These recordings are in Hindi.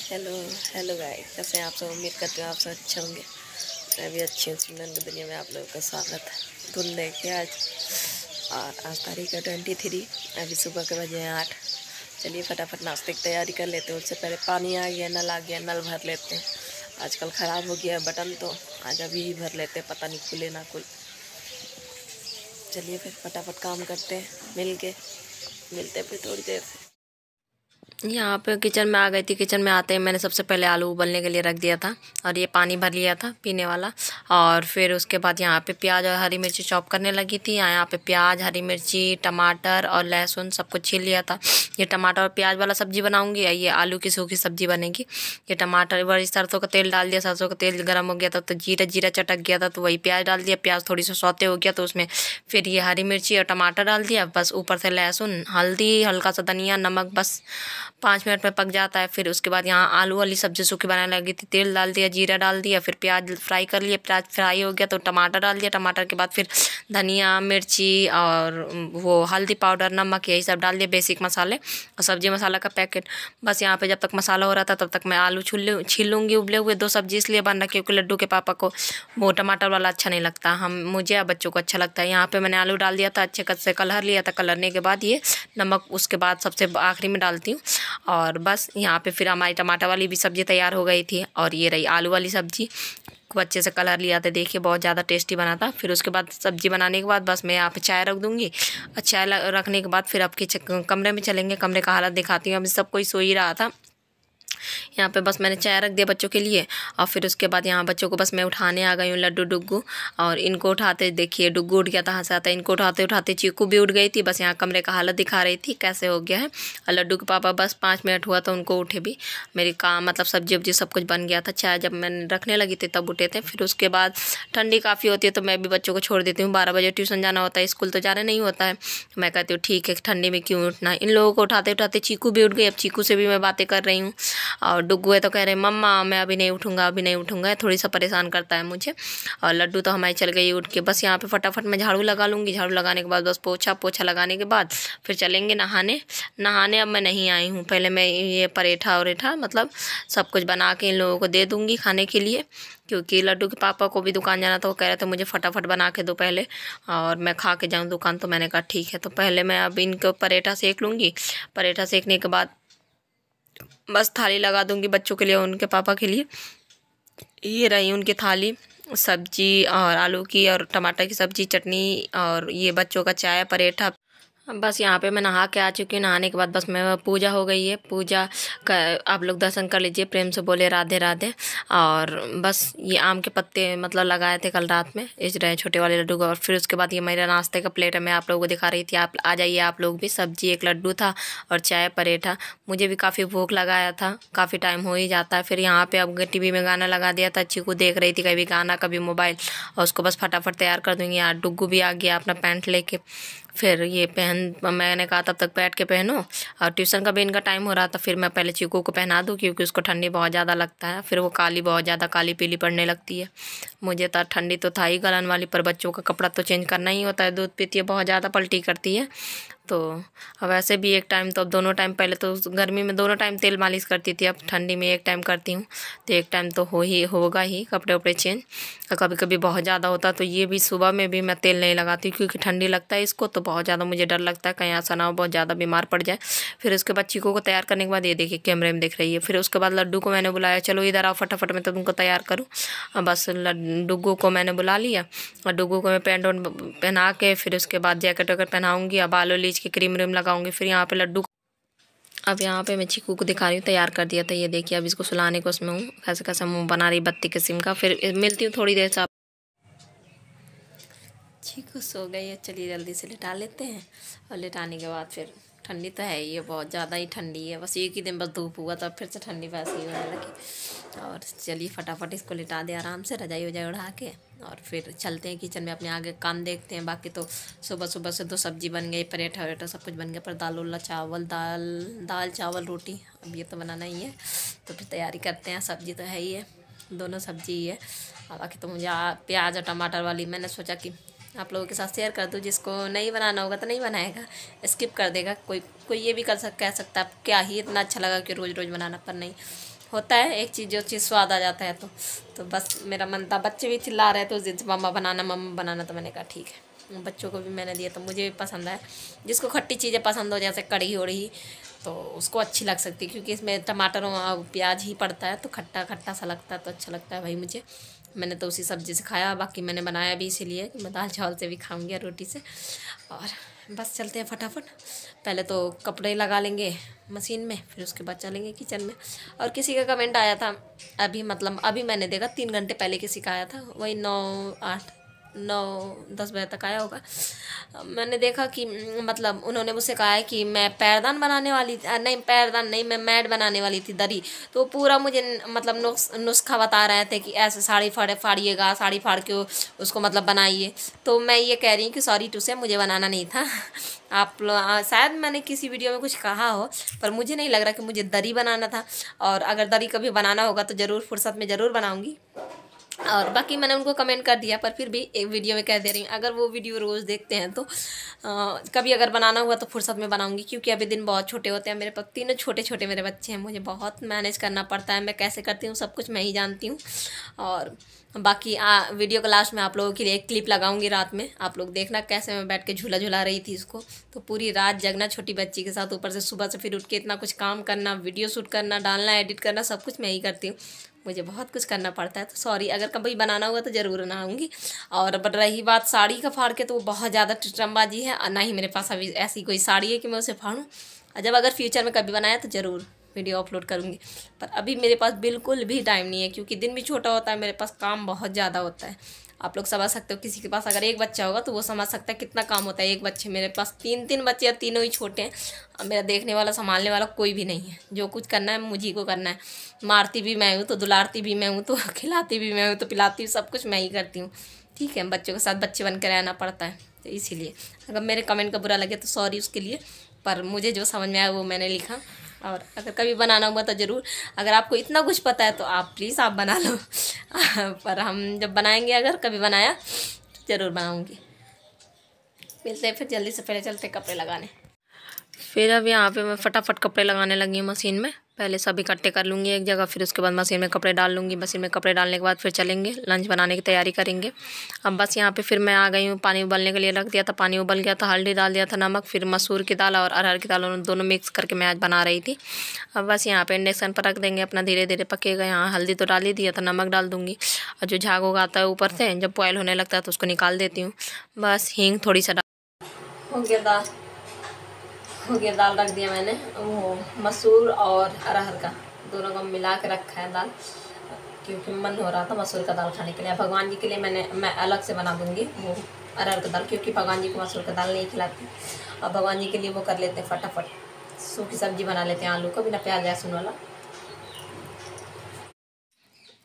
हेलो हेलो गाइस, कैसे हैं आप सब। उम्मीद करते हैं आप सब अच्छे होंगे। मैं भी अच्छी हूँ। सुंदर दुनिया में आप लोगों का स्वागत है। धुन लेके आज तारीख है 23। अभी सुबह के बजे हैं 8। चलिए फटाफट नाश्ते की तैयारी कर लेते हैं। उससे पहले पानी आ गया, नल आ गया, नल भर लेते हैं। आजकल ख़राब हो गया है बटन, तो आज अभी ही भर लेते हैं, पता नहीं खुले ना खुल। चलिए फिर फटाफट काम करते हैं, मिलते हैं फिर थोड़ी देर से। यहाँ पे किचन में आ गई थी। किचन में आते ही मैंने सबसे पहले आलू उबलने के लिए रख दिया था और ये पानी भर लिया था पीने वाला। और फिर उसके बाद यहाँ पे प्याज और हरी मिर्ची चॉप करने लगी थी। यहाँ पे प्याज, हरी मिर्ची, टमाटर और लहसुन सब कुछ छील लिया था। ये टमाटर और प्याज वाला सब्जी बनाऊंगी, ये आलू की सूखी सब्जी बनेगी। ये टमाटर बड़ी सरसों का तेल डाल दिया। सरसों का तेल गर्म हो गया था तो जीरा चटक गया था, तो वही प्याज डाल दिया। प्याज थोड़ी सी सौते हो गया तो उसमें फिर ये हरी मिर्ची और टमाटर डाल दिया। बस ऊपर से लहसुन, हल्दी, हल्का सा धनिया, नमक, बस 5 मिनट में पक जाता है। फिर उसके बाद यहाँ आलू वाली सब्जी सूखी बनाने लगी थी। तेल डाल दिया, जीरा डाल दिया, फिर प्याज फ्राई कर लिया। प्याज फ्राई हो गया तो टमाटर डाल दिया। टमाटर के बाद फिर धनिया, मिर्ची और वो हल्दी पाउडर, नमक, यही सब डाल दिया, बेसिक मसाले और सब्जी मसाला का पैकेट। बस यहाँ पे जब तक मसाला हो रहा था तब तक मैं आलू छील लूँगी। उबले हुए 2 सब्जी इसलिए बन रहा क्योंकि लड्डू के पापा को वो टमाटर वाला अच्छा नहीं लगता, मुझे या बच्चों को अच्छा लगता है। यहाँ पे मैंने आलू डाल दिया था, अच्छे से कलर लिया था। कलरने के बाद ये नमक उसके बाद सबसे आखिरी में डालती हूँ। और बस यहाँ पे फिर हमारी टमाटर वाली भी सब्ज़ी तैयार हो गई थी। और ये रही आलू वाली सब्ज़ी, खूब अच्छे से कलर लिया था। देखिए बहुत ज़्यादा टेस्टी बना था। फिर उसके बाद सब्ज़ी बनाने के बाद बस मैं यहाँ पे चाय रख दूँगी। और चाय रखने के बाद फिर अब कमरे में चलेंगे। कमरे का हालत दिखाती हूँ। अभी सब कोई सो ही रहा था। यहाँ पे बस मैंने चाय रख दिया बच्चों के लिए। और फिर उसके बाद यहाँ बच्चों को बस मैं उठाने आ गई हूँ, लड्डू डुग्गू। और इनको उठाते देखिए डुग्गू उठ गया था, हंस आता है। इनको उठाते उठाते चीकू भी उठ गई थी। बस यहाँ कमरे का हालत दिखा रही थी कैसे हो गया है। और लड्डू के पापा बस 5 मिनट हुआ तो उनको उठे भी। मेरी काम मतलब सब्जी वब्जी सब कुछ बन गया था। चाय जब मैंने रखने लगी थी तब उठे थे। फिर उसके बाद ठंडी काफ़ी होती है तो मैं भी बच्चों को छोड़ देती हूँ। 12 बजे ट्यूशन जाना होता है, स्कूल तो जाना नहीं होता है। मैं कहती हूँ ठीक है, ठंडी में क्यों उठना। इन लोगों को उठाते उठाते चीकू भी उठ गई। अब चीकू से भी मैं बातें कर रही हूँ। और डुग्गू है तो कह रहे मम्मा मैं अभी नहीं उठूँगा, अभी नहीं उठूँगा। थोड़ी सा परेशान करता है मुझे। और लड्डू तो हमारी चल गई उठ के। बस यहाँ पे फटाफट मैं झाड़ू लगा लूँगी। झाड़ू लगाने के बाद बस पोछा लगाने के बाद फिर चलेंगे नहाने। अब मैं नहीं आई हूँ, पहले मैं ये परेठा मतलब सब कुछ बना के इन लोगों को दे दूँगी खाने के लिए। क्योंकि लड्डू के पापा को भी दुकान जाना था, वो कह रहे थे मुझे फटाफट बना के दो पहले और मैं खा के जाऊँ दुकान। तो मैंने कहा ठीक है। तो पहले मैं अब इनको परेठा सेक लूँगी। परेठा सेकने के बाद बस थाली लगा दूँगी बच्चों के लिए, उनके पापा के लिए। ये रही उनकी थाली, सब्जी और आलू की और टमाटर की सब्जी, चटनी और ये बच्चों का चाय, परेठा। बस यहाँ पे मैं नहा के आ चुकी हूँ। नहाने के बाद बस मैं पूजा हो गई है। पूजा का आप लोग दर्शन कर लीजिए, प्रेम से बोले राधे राधे। और बस ये आम के पत्ते मतलब लगाए थे कल रात में इस रहे छोटे वाले लड्डू को। और फिर उसके बाद ये मेरा नाश्ते का प्लेट है, मैं आप लोगों को दिखा रही थी। आप आ जाइए आप लोग भी। सब्जी, एक लड्डू था और चाय, परेठा। मुझे भी काफ़ी भूख लगाया था, काफ़ी टाइम हो ही जाता है। फिर यहाँ पे अब टीवी में गाना लगा दिया था। चीकू देख रही थी कभी गाना कभी मोबाइल, और उसको बस फटाफट तैयार कर दूँगी। यार डुग्गू भी आ गया अपना पैंट लेके। फिर ये मैंने कहा तब तक बैठ के पहनो। और ट्यूशन का भी इनका टाइम हो रहा था। फिर मैं पहले चीकू को पहना दूँ क्योंकि उसको ठंडी बहुत ज़्यादा लगता है। फिर वो बहुत ज़्यादा काली पीली पड़ने लगती है। मुझे तो ठंडी तो था ही गलन वाली, पर बच्चों का कपड़ा तो चेंज करना ही होता है। दूध पीती है, बहुत ज़्यादा पलटी करती है। तो अब वैसे भी एक टाइम तो अब दोनों टाइम, पहले तो गर्मी में दोनों टाइम तेल मालिश करती थी, अब ठंडी में एक टाइम करती हूँ। तो एक टाइम तो होगा ही कपड़े उपड़े चेंज। और कभी कभी बहुत ज़्यादा होता तो ये भी सुबह में भी मैं तेल नहीं लगाती क्योंकि ठंडी लगता है इसको। तो बहुत ज़्यादा मुझे डर लगता है कहीं ऐसा ना हो बहुत ज़्यादा बीमार पड़ जाए। फिर उसके बाद चीकू को तैयार करने के बाद ये देखिए कैमरे में दिख रही है। फिर उसके बाद लड्डू को मैंने बुलाया, चलो इधर आओ फटाफट मैं तो तुमको तैयार करूँ। बस डुग्गू को मैंने बुला लिया और डुग्गू को मैं पैंट पहना के फिर उसके बाद जैकेट वैकेट पहनाऊँगी। अब बालों लीच के क्रीम व्रीम लगाऊंगी। फिर यहाँ पे लड्डू, अब यहाँ पे मैं चीकू को दिखा रही हूँ तैयार कर दिया था। ये देखिए अब इसको सुलाने को उसमें हूँ, कैसे कैसे मुँह बना रही बत्ती किस्म का। फिर मिलती हूँ थोड़ी देर से। चीकू सो गई है, चलिए जल्दी से लिटा लेते हैं। और लिटाने के बाद फिर ठंडी तो है ही है, बहुत ज़्यादा ही ठंडी है। बस एक ही दिन बस धूप हुआ तब फिर से ठंडी वैसे ही होने लगी। और चलिए फटाफट इसको लिटा दे आराम से, रजाई वजाई उड़ा के। और फिर चलते हैं किचन में, अपने आगे काम देखते हैं। बाकी तो सुबह से 2 सब्जी बन गई, परेठा वरेठा सब कुछ बन गया। पर दाल चावल रोटी अब ये तो बनाना ही है। तो फिर तैयारी करते हैं। सब्जी तो है ही है, दोनों सब्जी ही है। और बाकी तो मुझे प्याज और टमाटर वाली मैंने सोचा कि आप लोगों के साथ शेयर कर दूँ। जिसको नहीं बनाना होगा तो नहीं बनाएगा, स्किप कर देगा। कोई ये भी कह सकता है क्या ही इतना अच्छा लगा कि रोज़ रोज़ बनाना, पर नहीं। होता है एक चीज़, जो चीज़ स्वाद आ जाता है तो बस मेरा मन था। बच्चे भी चिल्ला रहे थे उस दिन, मम्मा बनाना, तो मैंने कहा ठीक है। बच्चों को भी मैंने दिया, तो मुझे भी पसंद है। जिसको खट्टी चीज़ें पसंद हो, जैसे कढ़ी हो रही, तो उसको अच्छी लग सकती है, क्योंकि इसमें टमाटर और प्याज ही पड़ता है, तो खट्टा खट्टा सा लगता है, तो अच्छा लगता है भाई मुझे। मैंने तो उसी सब्ज़ी से खाया, बाकी मैंने बनाया भी इसीलिए कि मैं दाल चावल से भी खाऊंगी, रोटी से। और बस चलते हैं फटाफट। पहले तो कपड़े लगा लेंगे मशीन में, फिर उसके बाद चलेंगे किचन में। और किसी का कमेंट आया था अभी, मतलब अभी मैंने देखा 3 घंटे पहले किसी का आया था, वही 9-10 बजे तक आया होगा। मैंने देखा कि मतलब उन्होंने मुझसे कहा है कि मैं पैरदान बनाने वाली नहीं, पैरदान नहीं, मैं मैट बनाने वाली थी, दरी। तो पूरा मुझे मतलब नुस्खा बता रहे थे कि ऐसे साड़ी फाड़िएगा, साड़ी फाड़ के उसको मतलब बनाइए। तो मैं ये कह रही हूँ कि सॉरी टू से, मुझे बनाना नहीं था। आप शायद मैंने किसी वीडियो में कुछ कहा हो, पर मुझे नहीं लग रहा कि मुझे दरी बनाना था। और अगर दरी कभी बनाना होगा तो ज़रूर फुर्सत में ज़रूर बनाऊँगी। और बाकी मैंने उनको कमेंट कर दिया, पर फिर भी एक वीडियो में कह दे रही हूँ, अगर वो वीडियो रोज़ देखते हैं तो कभी अगर बनाना हुआ तो फुर्सत में बनाऊंगी, क्योंकि अभी दिन बहुत छोटे होते हैं मेरे पास। तीनों छोटे छोटे मेरे बच्चे हैं, मुझे बहुत मैनेज करना पड़ता है। मैं कैसे करती हूँ सब कुछ मैं ही जानती हूँ। और बाकी वीडियो के लास्ट में आप लोगों के लिए एक क्लिप लगाऊंगी रात में, आप लोग देखना कैसे मैं बैठ के झूला झुला रही थी इसको। तो पूरी रात जगना छोटी बच्ची के साथ, ऊपर से सुबह से फिर उठ के इतना कुछ काम करना, वीडियो शूट करना, डालना, एडिट करना, सब कुछ मैं ही करती हूँ। मुझे बहुत कुछ करना पड़ता है, तो सॉरी। अगर कभी बनाना हुआ तो ज़रूर बनाऊंगी। और बट रही बात साड़ी का फाड़ के, तो वो बहुत ज़्यादा टिटरमबाजी है, और ना ही मेरे पास अभी ऐसी कोई साड़ी है कि मैं उसे फाड़ूँ। जब अगर फ्यूचर में कभी बनाया तो ज़रूर वीडियो अपलोड करूँगी, पर अभी मेरे पास बिल्कुल भी टाइम नहीं है, क्योंकि दिन भी छोटा होता है, मेरे पास काम बहुत ज़्यादा होता है। आप लोग समझ सकते हो, किसी के पास अगर एक बच्चा होगा तो वो समझ सकता है कितना काम होता है। एक बच्चे, मेरे पास 3 बच्चे, या तीनों ही छोटे हैं। अब मेरा देखने वाला, संभालने वाला कोई भी नहीं है। जो कुछ करना है मुझी को करना है। मारती भी मैं हूँ, तो दुलारती भी मैं हूँ, तो खिलाती भी मैं हूँ, तो पिलाती भी, सब कुछ मैं ही करती हूँ। ठीक है, बच्चों के साथ बच्चे बन कर रहना पड़ता है, तो इसीलिए अगर मेरे कमेंट का बुरा लगे तो सॉरी उसके लिए। पर मुझे जो समझ में आया वो मैंने लिखा। और अगर कभी बनाना हुआ तो ज़रूर, अगर आपको इतना कुछ पता है तो आप प्लीज़ आप बना लो। पर हम जब बनाएंगे, अगर कभी बनाया तो ज़रूर बनाऊंगी। मिलते हैं फिर जल्दी से, पहले चलते कपड़े लगाने। फिर अब यहाँ पे मैं फटाफट कपड़े लगाने लगी हूँ मशीन में। पहले सब इकट्ठे कर लूँगी एक जगह, फिर उसके बाद मशीन में कपड़े डाल लूँगी। मशीन में कपड़े डालने के बाद फिर चलेंगे लंच बनाने की तैयारी करेंगे। अब बस यहाँ पे फिर मैं आ गई हूँ, पानी उबलने के लिए रख दिया था। पानी उबल गया था, हल्दी डाल दिया था, नमक, फिर मसूर की दाल और अरहर की दाल दोनों मिक्स करके मैं आज बना रही थी। अब बस यहाँ पर इंडक्शन पर रख देंगे, अपना धीरे धीरे पकेगा। यहाँ हल्दी तो डाल ही दिया था, नमक डाल दूँगी। और जो झाग उगाता है ऊपर से, जब बॉयल होने लगता है तो उसको निकाल देती हूँ। बस हींग थोड़ी सा हो गया, दाल हो गया, दाल रख दिया मैंने। वो मसूर और अरहर का दोनों को मिला के रखा है दाल, क्योंकि मन हो रहा था मसूर का दाल खाने के लिए। भगवान जी के लिए मैं अलग से बना दूंगी वो अरहर का दाल, क्योंकि भगवान जी को मसूर का दाल नहीं खिलाती। अब भगवान जी के लिए वो कर लेते हैं, फटाफट सूखी सब्जी बना लेते हैं, आलू का, बिना प्याज लहसुन वाला।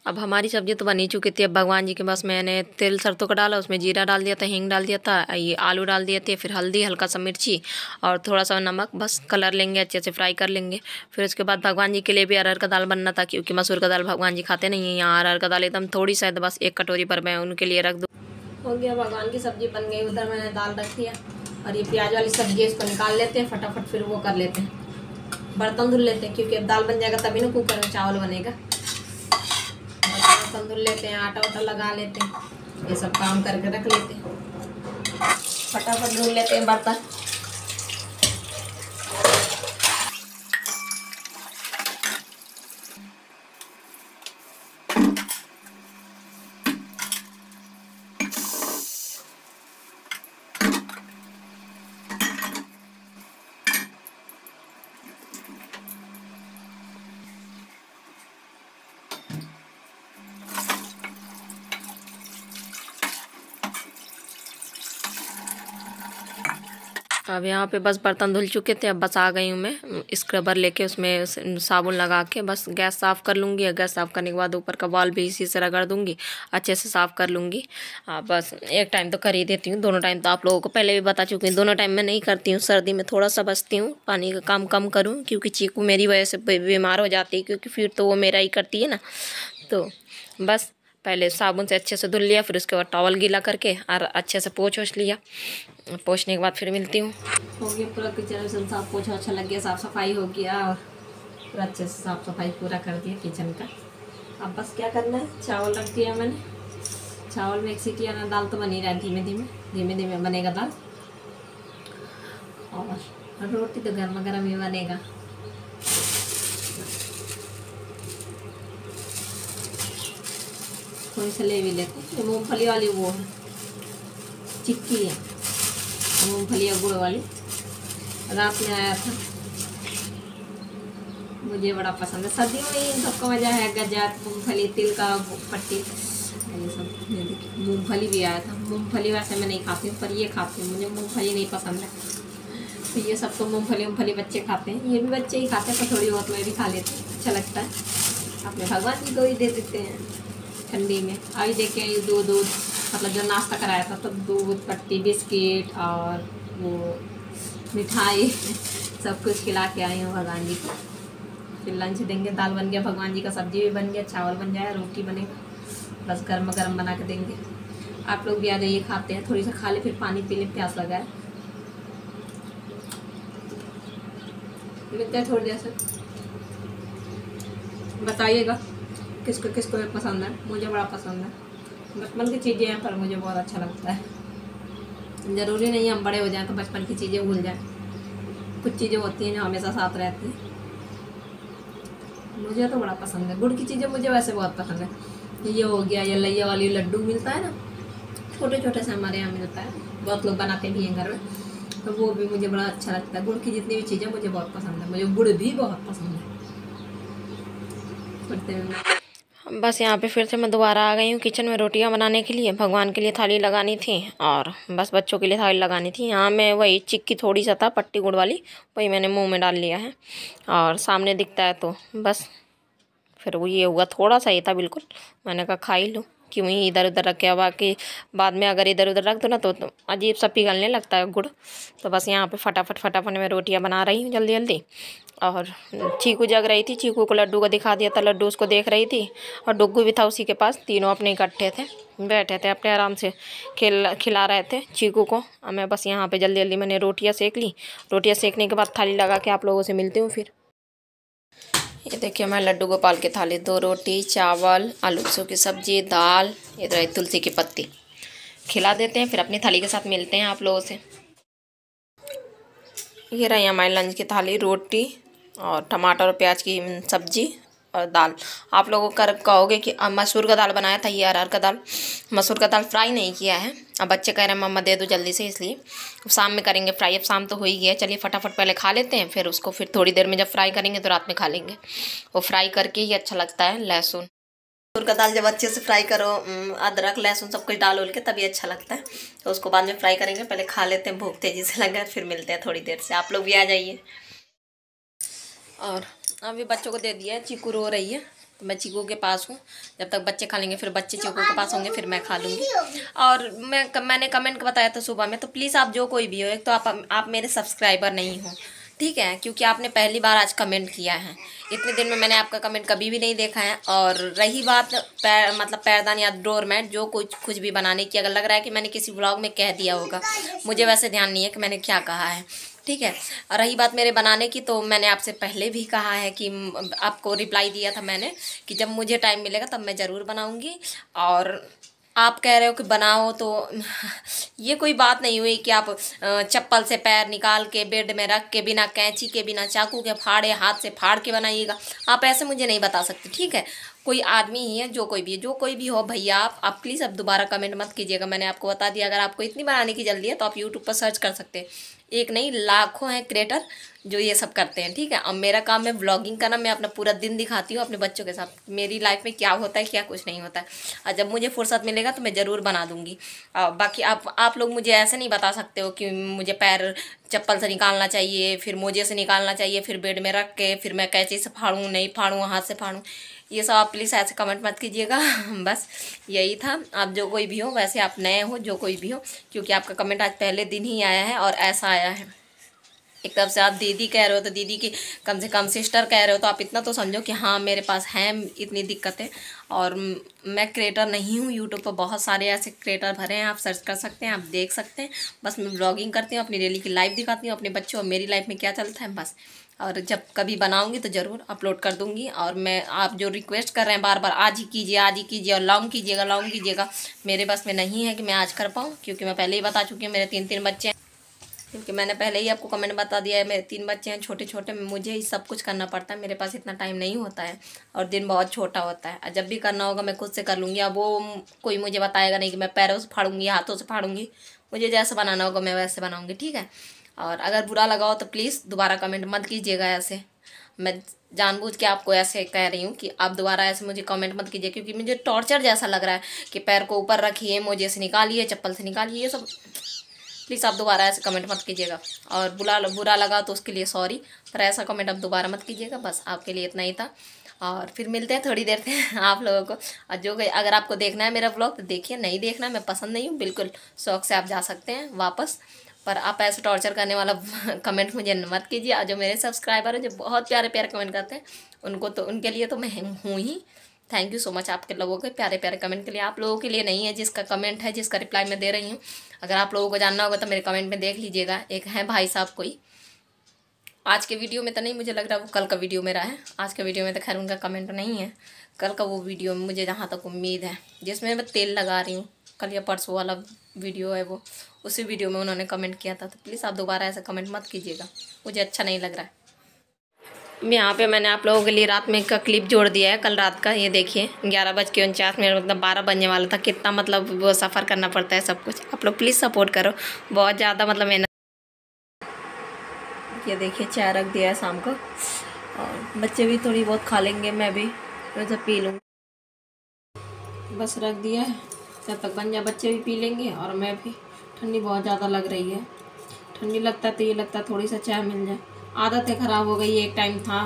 अब हमारी सब्ज़ी तो बन ही चुकी थी। अब भगवान जी के बस मैंने तेल सरसों का डाला, उसमें जीरा डाल दिया था, हींग डाल दिया था, ये आलू डाल दिए थे, फिर हल्दी, हल्का सा मिर्ची और थोड़ा सा नमक, बस कलर लेंगे, अच्छे से फ्राई कर लेंगे। फिर उसके बाद भगवान जी के लिए भी अरहर का दाल बनना था, क्योंकि मसूर का दाल भगवान जी खाते नहीं है। यहाँ अरहर का दाल एकदम थोड़ी सा, बस 1 कटोरी पर मैं उनके लिए रख दूँ। हो गया, भगवान की सब्ज़ी बन गई। उधर मैंने दाल रख दिया, और ये प्याज वाली सब्ज़ी है, इसको निकाल लेते हैं फटाफट, फिर वो कर लेते हैं, बर्तन धुल लेते हैं, क्योंकि अब दाल बन जाएगा तभी ना कुकर में चावल बनेगा। बर्तन धुल लेते हैं, आटा वाटा लगा लेते हैं, ये सब काम करके रख लेते हैं, फटाफट धुल लेते हैं बर्तन। अब यहाँ पे बस बर्तन धुल चुके थे। अब बस आ गई हूँ मैं स्क्रबर लेके, उसमें साबुन लगा के बस गैस साफ़ कर लूँगी। गैस साफ़ करने के बाद ऊपर का वॉल भी इसी से रगड़ दूँगी, अच्छे से साफ़ कर लूँगी। बस एक टाइम तो कर ही देती हूँ, दोनों टाइम तो आप लोगों को पहले भी बता चुकी हूँ, दोनों टाइम मैं नहीं करती हूँ। सर्दी में थोड़ा सा बचती हूँ, पानी का काम कम करूँ, क्योंकि चीकू मेरी वजह से बीमार हो जाती है, क्योंकि फिर तो वो मेरा ही करती है ना। तो बस पहले साबुन से अच्छे से धुल लिया, फिर उसके बाद टॉवल गीला करके और अच्छे से पोंछ लिया। पोंछने के बाद फिर मिलती हूँ। हो गया पूरा किचन सब साफ, पोछा अच्छा लग गया, साफ़ सफाई हो गया। और पूरा अच्छे से साफ सफाई पूरा कर दिया किचन का। अब बस क्या करना है, चावल रख दिया मैंने, चावल में एक सीटी आना, दाल तो बनी रहा है, धीमे धीमे बनेगा दाल, और रोटी तो गर्मा गर्म ही बनेगा। थोड़ी सी ले भी लेते हैं, ये मूँगफली वाली वो है, चिक्की है मूँगफली या गुड़ वाली, रात में आया था, मुझे बड़ा पसंद है। सर्दियों में इन सबका मज़ा है, गजा, मूँगफली, तिल का पट्टी, ये सब। देखिए मूँगफली भी आया था। मूँगफली वैसे मैं नहीं खाती हूँ, पर ये खाती हूँ, मुझे मूँगफली नहीं पसंद है। तो ये सब तो मूँगफली बच्चे खाते हैं, ये भी बच्चे ही खाते हैं, पर थोड़ी बहुत मैं भी खा लेती हूँ, अच्छा लगता है। अपने भगवान जी को ही दे देते हैं ठंडी में। अभी देखिए दूध मतलब जो नाश्ता कराया था, तो दूध, पट्टी, बिस्किट और वो मिठाई सब कुछ खिला के आई हूँ भगवान जी को। फिर लंच देंगे, दाल बन गया भगवान जी का, सब्जी भी बन गया, चावल बन जाए, रोटी बनेगा, बस गर्म गर्म बना के देंगे। आप लोग भी आ जाइए, खाते हैं, थोड़ी सा खा ले, फिर पानी पी ले, प्यास लगा है। मिलते हैं थोड़ी देर से, बताइएगा किसको किसको पसंद है। मुझे बड़ा पसंद है, बचपन की चीज़ें हैं, पर मुझे बहुत अच्छा लगता है। ज़रूरी नहीं हम बड़े हो जाएं तो बचपन की चीज़ें भूल जाएं, कुछ चीज़ें होती हैं जो हमेशा साथ रहती हैं। मुझे तो बड़ा पसंद है, गुड़ की चीज़ें मुझे वैसे बहुत पसंद है। ये हो गया, ये लैया वाली लड्डू मिलता है ना, छोटे छोटे से हमारे यहाँ मिलता है, बहुत लोग बनाते भी हैं घर में, तो वो भी मुझे बड़ा अच्छा लगता है। गुड़ की जितनी भी चीज़ें मुझे बहुत पसंद है, मुझे गुड़ भी बहुत पसंद है। बस यहाँ पे फिर से मैं दोबारा आ गई हूँ किचन में रोटियाँ बनाने के लिए। भगवान के लिए थाली लगानी थी और बस बच्चों के लिए थाली लगानी थी। यहाँ मैं वही चिक्की थोड़ी सा था, पट्टी गुड़ वाली, वही मैंने मुंह में डाल लिया है, और सामने दिखता है तो बस फिर वो ये हुआ, थोड़ा सा ही था बिल्कुल, मैंने कहा खा ही लो, क्यों ही इधर उधर रख के, बाकी बाद में अगर इधर उधर रख दो ना तो अजीब सा पिघलने लगता है गुड़। तो बस यहाँ पे फटाफट मैं रोटियाँ बना रही हूँ जल्दी जल्दी। और चीकू जग रही थी, चीकू को लड्डू का दिखा दिया था, लड्डू उसको देख रही थी, और डुग्गू भी था उसी के पास, तीनों अपने इकट्ठे थे, बैठे थे अपने आराम से खिला रहे थे चीकू को। और मैं बस यहाँ पे जल्दी जल्दी मैंने रोटियाँ सेक ली। रोटियाँ सेकने के बाद थाली लगा के आप लोगों से मिलती हूँ फिर। ये देखिए मैं लड्डू गोपाल की थाली, 2 रोटी, चावल, आलू की सब्जी, दाल, इधर तुलसी की पत्ती, खिला देते हैं, फिर अपनी थाली के साथ मिलते हैं आप लोगों से। ये रही हमारी लंच की थाली, रोटी और टमाटर और प्याज की सब्जी और दाल। आप लोगों कहोगे कि मसूर का दाल बनाया था, ये अरहर का दाल, मसूर का दाल फ्राई नहीं किया है। अब बच्चे कह रहे हैं मम्मा दे दो जल्दी से, इसलिए शाम में करेंगे फ्राई। अब शाम तो हो ही गया, चलिए फटाफट पहले खा लेते हैं, फिर उसको फिर थोड़ी देर में जब फ्राई करेंगे तो रात में खा लेंगे। वो फ्राई करके ही अच्छा लगता है, लहसुन मसूर का दाल जब अच्छे से फ्राई करो, अदरक लहसुन सब कुछ डाल उल के, तभी अच्छा लगता है। तो उसको बाद में फ्राई करेंगे, पहले खा लेते हैं, भूख तेजी से लगा, फिर मिलते हैं थोड़ी देर से। आप लोग भी आ जाइए। और अभी बच्चों को दे दिया है, चीकू रो रही है तो मैं चीकू के पास हूँ, जब तक बच्चे खा लेंगे फिर बच्चे चीकू के पास होंगे, फिर मैं खा लूँगी। और मैंने कमेंट बताया था सुबह में, तो प्लीज़ आप जो कोई भी हो, एक तो आप मेरे सब्सक्राइबर नहीं हो, ठीक है, क्योंकि आपने पहली बार आज कमेंट किया है। इतने दिन में मैंने आपका कमेंट कभी भी नहीं देखा है। और रही बात पैरदान या डोरमैट, जो कुछ भी बनाने की, अगर लग रहा है कि मैंने किसी व्लॉग में कह दिया होगा, मुझे वैसे ध्यान नहीं है कि मैंने क्या कहा है, ठीक है। और रही बात मेरे बनाने की, तो मैंने आपसे पहले भी कहा है कि आपको रिप्लाई दिया था मैंने कि जब मुझे टाइम मिलेगा तब मैं ज़रूर बनाऊंगी। और आप कह रहे हो कि बनाओ, तो ये कोई बात नहीं हुई कि आप चप्पल से पैर निकाल के बेड में रख के, बिना कैंची के, बिना चाकू के फाड़े, हाथ से फाड़ के बनाइएगा। आप ऐसे मुझे नहीं बता सकते, ठीक है। कोई आदमी ही है, जो कोई भी हो भैया, आप प्लीज़ अब दोबारा कमेंट मत कीजिएगा। मैंने आपको बता दिया, अगर आपको इतनी बनाने की जल्दी है तो आप यूट्यूब पर सर्च कर सकते हैं। एक नहीं, लाखों हैं क्रिएटर जो ये सब करते हैं, ठीक है। अब मेरा काम है व्लॉगिंग करना, मैं अपना पूरा दिन दिखाती हूँ अपने बच्चों के साथ, मेरी लाइफ में क्या होता है क्या कुछ नहीं होता है। और जब मुझे फुर्सत मिलेगा तो मैं ज़रूर बना दूँगी। बाकी आप लोग मुझे ऐसे नहीं बता सकते हो कि मुझे पैर चप्पल से निकालना चाहिए, फिर मोजे से निकालना चाहिए, फिर बेड में रख के, फिर मैं कैंची से फाड़ूँ, नहीं फाड़ूँ, हाथ से फाड़ूँ, ये सब आप प्लीज़ ऐसे कमेंट मत कीजिएगा। बस यही था। आप जो कोई भी हो, वैसे आप नए हो, जो कोई भी हो, क्योंकि आपका कमेंट आज पहले दिन ही आया है और ऐसा आया है। एक तरफ से आप दीदी कह रहे हो तो दीदी की कम से कम सिस्टर कह रहे हो, तो आप इतना तो समझो कि हाँ मेरे पास हैं इतनी दिक्कतें। और मैं क्रिएटर नहीं हूँ, यूट्यूब पर बहुत सारे ऐसे क्रिएटर भरे हैं, आप सर्च कर सकते हैं, आप देख सकते हैं। बस मैं ब्लॉगिंग करती हूँ, अपनी डेली की लाइफ दिखाती हूँ, अपने बच्चों और मेरी लाइफ में क्या चलता है, बस और जब कभी बनाऊंगी तो ज़रूर अपलोड कर दूंगी। और मैं, आप जो रिक्वेस्ट कर रहे हैं बार बार आज ही कीजिए आज ही कीजिए और लॉन्ग कीजिएगा, मेरे बस में नहीं है कि मैं आज कर पाऊँ, क्योंकि मैं पहले ही बता चुकी हूँ मेरे 3 बच्चे हैं। क्योंकि मैंने पहले ही आपको कमेंट बता दिया है, मेरे 3 बच्चे हैं छोटे छोटे, मुझे ही सब कुछ करना पड़ता है, मेरे पास इतना टाइम नहीं होता है और दिन बहुत छोटा होता है। और जब भी करना होगा मैं खुद से कर लूँगी। अब वो कोई मुझे बताएगा नहीं कि मैं पैरों से फाड़ूंगी हाथों से फाड़ूंगी, मुझे जैसा बनाना होगा मैं वैसे बनाऊँगी, ठीक है। और अगर बुरा लगा हो तो प्लीज़ दोबारा कमेंट मत कीजिएगा ऐसे। मैं जानबूझ के आपको ऐसे कह रही हूँ कि आप दोबारा ऐसे मुझे कमेंट मत कीजिए, क्योंकि मुझे टॉर्चर जैसा लग रहा है कि पैर को ऊपर रखिए, मोजे से निकालिए, चप्पल से निकालिए, ये सब। प्लीज़ आप दोबारा ऐसे कमेंट मत कीजिएगा। और बुरा लगा तो उसके लिए सॉरी, पर ऐसा कमेंट आप दोबारा मत कीजिएगा। बस आपके लिए इतना ही था। और फिर मिलते हैं थोड़ी देर से आप लोगों को। और जो अगर आपको देखना है मेरा व्लॉग तो देखिए, नहीं देखना मैं पसंद नहीं हूँ बिल्कुल, शौक से आप जा सकते हैं वापस। पर आप ऐसे टॉर्चर करने वाला कमेंट मुझे मत कीजिए। और जो मेरे सब्सक्राइबर हैं जो बहुत प्यारे प्यारे कमेंट करते हैं, उनको तो, उनके लिए तो मैं हूँ ही। थैंक यू सो मच आपके लोगों के प्यारे प्यारे कमेंट के लिए। आप लोगों के लिए नहीं है जिसका कमेंट है, जिसका रिप्लाई मैं दे रही हूँ। अगर आप लोगों को जानना होगा तो मेरे कमेंट में देख लीजिएगा। एक है भाई साहब कोई, आज के वीडियो में तो नहीं, मुझे लग रहा है वो कल का वीडियो मेरा है। आज के वीडियो में तो खैर उनका कमेंट नहीं है, कल का वो वीडियो में मुझे जहाँ तक उम्मीद है, जिसमें मैं तेल लगा रही हूँ, कल या परसों वाला वीडियो है वो, उसी वीडियो में उन्होंने कमेंट किया था। तो प्लीज़ आप दोबारा ऐसा कमेंट मत कीजिएगा, मुझे अच्छा नहीं लग रहा है। यहाँ पे मैंने आप लोगों के लिए रात में का क्लिप जोड़ दिया है, कल रात का। ये देखिए 11:49, मतलब 12 बजने वाला था। कितना मतलब वो सफ़र करना पड़ता है सब कुछ। आप लोग प्लीज़ सपोर्ट करो, बहुत ज़्यादा मतलब मेहनत। ये देखिए चाय रख दिया है शाम को, और बच्चे भी थोड़ी बहुत खा लेंगे, मैं भी थोड़ा सा पी लूँगी। बस रख दिया है, जब तक बन जाए बच्चे भी पी लेंगे और मैं भी। ठंडी बहुत ज़्यादा लग रही है, ठंडी लगता है तो ये लगता है थोड़ी सा चाय मिल जाए। आदतें ख़राब हो गई। एक टाइम था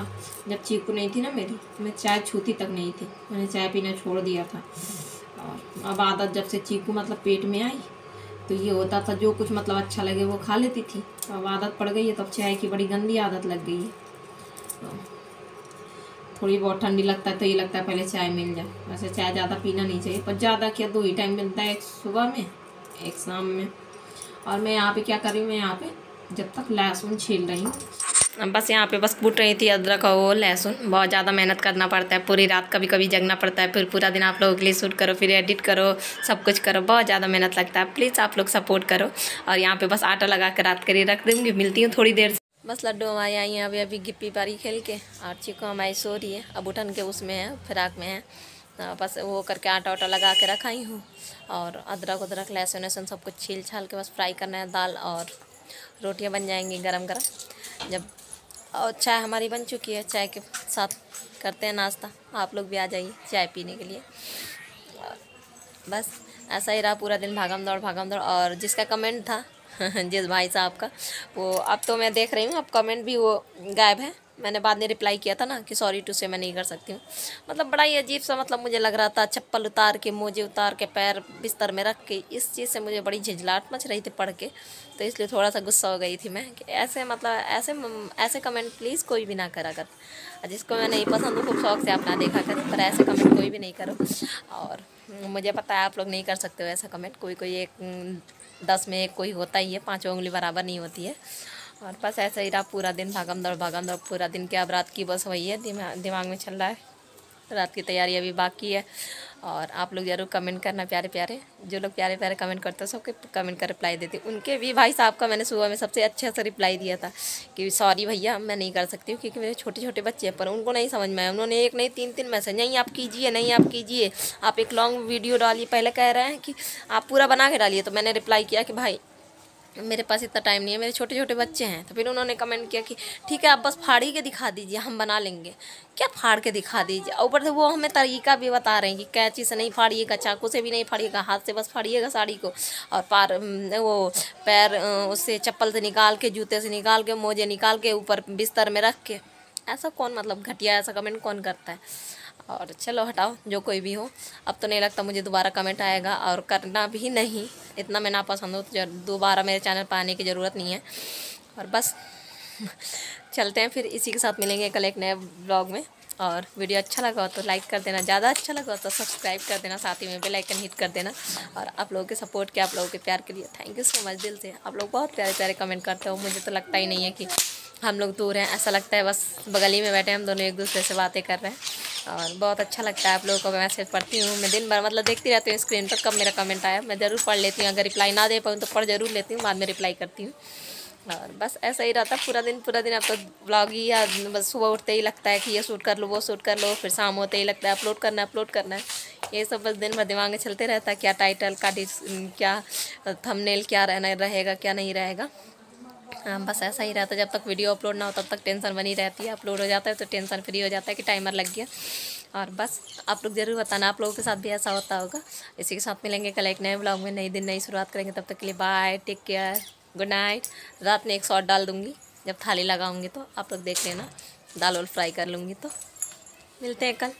जब चीकू नहीं थी ना मेरी, मैं चाय छूती तक नहीं थी, मैंने चाय पीना छोड़ दिया था। और अब आदत जब से चीकू मतलब पेट में आई तो ये होता था जो कुछ मतलब अच्छा लगे वो खा लेती थी। अब आदत पड़ गई है, तब चाय की बड़ी गंदी आदत लग गई है। तो थोड़ी बहुत ठंडी लगता है तो ये लगता है पहले चाय मिल जाए। वैसे चाय ज़्यादा पीना नहीं चाहिए, पर ज़्यादा क्या, 2 ही टाइम मिलता है, एक सुबह में एक शाम में। और मैं यहाँ पे क्या कर रही हूँ, मैं यहाँ पे जब तक लहसुन छील रही हूँ, बस यहाँ पे बस कूट रही थी अदरक और वो लहसुन। बहुत ज़्यादा मेहनत करना पड़ता है, पूरी रात कभी कभी जगना पड़ता है, फिर पूरा दिन आप लोगों के लिए शूट करो, फिर एडिट करो, सब कुछ करो, बहुत ज़्यादा मेहनत लगता है। प्लीज़ आप लोग सपोर्ट करो। और यहाँ पे बस आटा लगा कर रात करी रख दूँगी, मिलती हूँ थोड़ी देर से। बस लड्डू हमारी आई हैं अभी गिप्पी पारी खेल के, और चीकू हमारी सो रही है, अब उठन के उसमें है, फिराक में है। बस वो करके आटा वाटा लगा के रखाई हूँ, और अदरक लहसुन वहसुन सब कुछ छील छाल के बस फ्राई करना है। दाल और रोटियाँ बन जाएंगी गरम गरम जब। और चाय हमारी बन चुकी है, चाय के साथ करते हैं नाश्ता। आप लोग भी आ जाइए चाय पीने के लिए। बस ऐसा ही रहा पूरा दिन, भागम दौड़। और जिसका कमेंट था जिस भाई साहब का, वो अब तो मैं देख रही हूँ, अब कमेंट भी वो गायब है। मैंने बाद में रिप्लाई किया था ना कि सॉरी टू से मैं नहीं कर सकती हूँ। मतलब बड़ा ही अजीब सा मतलब मुझे लग रहा था, चप्पल उतार के, मोजे उतार के, पैर बिस्तर में रख के, इस चीज़ से मुझे बड़ी झिझलाहट मच रही थी पढ़ के। तो इसलिए थोड़ा सा गुस्सा हो गई थी मैं कि ऐसे मतलब ऐसे कमेंट प्लीज़ कोई भी ना करा कर। जिसको मैं नहीं पसंद हूँ खूब शौक से अपना देखा करें, पर ऐसे कमेंट कोई भी नहीं करो। और मुझे पता है आप लोग नहीं कर सकते हो ऐसा कमेंट, कोई एक 10 में एक कोई होता ही है, 5 उंगली बराबर नहीं होती है। और बस ऐसा ही रहा पूरा दिन, भागम दौड़ पूरा दिन। क्या अब रात की बस वही है दिमाग में चल रहा है, रात की तैयारी अभी बाकी है। और आप लोग ज़रूर कमेंट करना प्यारे प्यारे, जो लोग प्यारे प्यारे कमेंट करते हैं सबके कमेंट का रिप्लाई देती हूँ। उनके भी भाई साहब का मैंने सुबह में सबसे अच्छे से रिप्लाई दिया था कि सॉरी भैया मैं नहीं कर सकती हूँ, क्योंकि मेरे छोटे छोटे बच्चे हैं। पर उनको नहीं समझ में आया, उन्होंने एक नहीं 3 मैसेज, नहीं आप कीजिए, नहीं आप कीजिए, आप एक लॉन्ग वीडियो डालिए। पहले कह रहे हैं कि आप पूरा बना के डालिए, तो मैंने रिप्लाई किया कि भाई मेरे पास इतना टाइम नहीं है, मेरे छोटे छोटे बच्चे हैं। तो फिर उन्होंने कमेंट किया कि ठीक है आप बस फाड़ी के दिखा दीजिए, हम बना लेंगे। क्या फाड़ के दिखा दीजिए, ऊपर से वो हमें तरीका भी बता रहे हैं कि कैंची से नहीं फाड़िएगा, चाकू से भी नहीं फाड़िएगा, हाथ से बस फाड़िएगा साड़ी को। और वो पैर उससे चप्पल से निकाल के, जूते से निकाल के, मोजे निकाल के ऊपर बिस्तर में रख के। ऐसा कौन मतलब घटिया ऐसा कमेंट कौन करता है। और चलो हटाओ, जो कोई भी हो, अब तो नहीं लगता मुझे दोबारा कमेंट आएगा, और करना भी नहीं। इतना मैं नापसंद हूँ तो दोबारा मेरे चैनल पर आने की ज़रूरत नहीं है। और बस चलते हैं फिर, इसी के साथ मिलेंगे कल एक नए ब्लॉग में। और वीडियो अच्छा लगा हो तो लाइक कर देना, ज़्यादा अच्छा लगा हो तो सब्सक्राइब कर देना, साथ ही में बेल आइकन हिट कर देना। और आप लोगों के सपोर्ट के, आप लोगों के प्यार के लिए थैंक यू सो मच दिल से। आप लोग बहुत प्यारे प्यारे कमेंट करते हो, मुझे तो लगता ही नहीं है कि हम लोग दूर हैं, ऐसा लगता है बस बगल ही में बैठे हम दोनों एक दूसरे से बातें कर रहे हैं। और बहुत अच्छा लगता है। आप लोगों को मैसेज पढ़ती हूँ मैं दिन भर, मतलब देखती रहती हूँ स्क्रीन पर, कब मेरा कमेंट आया मैं ज़रूर पढ़ लेती हूँ। अगर रिप्लाई ना दे पाऊँ तो पढ़ ज़रूर लेती हूँ, बाद में रिप्लाई करती हूँ। और बस ऐसा ही रहता पूरा दिन पूरा दिन। अब तो ब्लॉग ही, या बस सुबह उठते ही लगता है कि ये शूट कर लो वो शूट कर लो, फिर शाम होते ही लगता है अपलोड करना है। ये सब बस दिन भर दिमाग में चलते रहता है, क्या टाइटल का क्या थंबनेल क्या रहना रहेगा क्या नहीं रहेगा। हाँ, बस ऐसा ही रहता है। जब तक वीडियो अपलोड ना हो तब तक टेंशन बनी रहती है, अपलोड हो जाता है तो टेंशन फ्री हो जाता है कि टाइमर लग गया। और बस आप लोग ज़रूर बताना आप लोगों के साथ भी ऐसा होता होगा। इसी के साथ मिलेंगे कल एक नए ब्लॉग में, नई दिन नई शुरुआत करेंगे। तब तक के लिए bye, take care, good night. रात में एक शॉट डाल दूँगी जब थाली लगाऊंगी, तो आप लोग देख लेना, दाल वाल फ्राई कर लूँगी। तो मिलते हैं कल।